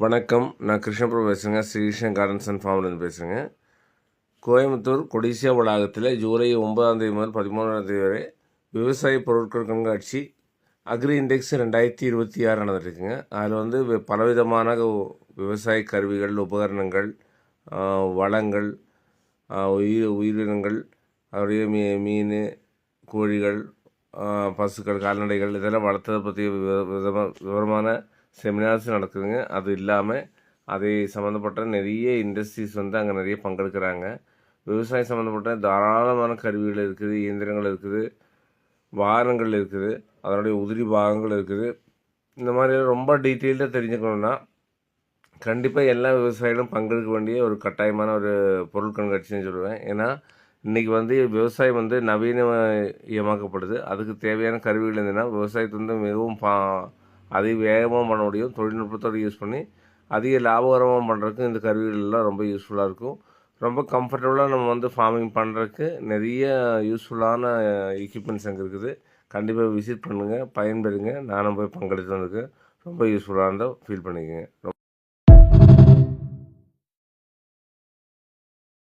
வணக்கம். நான் கிருஷ்ணபிரபு பேசுகிறேங்க. ஸ்ரீகிருஷ்ணன் கார்டன்ஸ் அண்ட் ஃபார்ம்லேருந்து பேசுகிறேங்க. கோயம்புத்தூர் கொடிசியா வளாகத்தில் ஜூலை 9 முதல் 13 வரை விவசாய பொருட்கள் கண்காட்சி அக்ரி இண்டெக்ஸ் 2026 நடந்துட்டுருக்குங்க. அதில் பலவிதமான விவசாய கருவிகள், உபகரணங்கள், வளங்கள், உயிரினங்கள், அப்படியே மீன், கோழிகள், பசுக்கள், கால்நடைகள் இதெல்லாம் வளர்த்ததை பற்றி விவரமான செமினார்ஸ் நடக்குதுங்க. அது இல்லாமல் அதை சம்மந்தப்பட்ட நிறைய இண்டஸ்ட்ரீஸ் அங்கே நிறைய பங்கெடுக்கிறாங்க. விவசாயம் சம்மந்தப்பட்ட தாராளமான கருவிகள் இருக்குது, இயந்திரங்கள் இருக்குது, வாகனங்கள் இருக்குது, அதனுடைய உதிரி பாகங்கள் இருக்குது. இந்த மாதிரி ரொம்ப டீட்டெயில்டாக தெரிஞ்சுக்கணுன்னா கண்டிப்பாக எல்லா விவசாயிகளும் பங்கெடுக்க வேண்டிய ஒரு கட்டாயமான ஒரு பொருள் கண்காட்சின்னு சொல்லுவேன். ஏன்னா இன்றைக்கி விவசாயம் நவீனமயமாக்கப்படுது. அதுக்கு தேவையான கருவிகள் இருந்ததுன்னா விவசாயத்தை மிகவும் அதிக வேகமாக பண்ண முடியும். தொழில்நுட்பத்தோடு யூஸ் பண்ணி அதிக லாபகரமாக பண்ணுறதுக்கு இந்த கருவிகள் எல்லாம் ரொம்ப யூஸ்ஃபுல்லாக இருக்கும். ரொம்ப கம்ஃபர்டபுளாக நம்ம ஃபார்மிங் பண்ணுறதுக்கு நிறைய யூஸ்ஃபுல்லான எக்யூப்மெண்ட்ஸ் அங்கே இருக்குது. கண்டிப்பாக விசிட் பண்ணுங்கள், பயன்பெறுங்க. நானும் போய் பங்கெடுத்து வந்திருக்கேன். ரொம்ப யூஸ்ஃபுல்லாக இருந்தால் ஃபீல் பண்ணிக்கோங்க.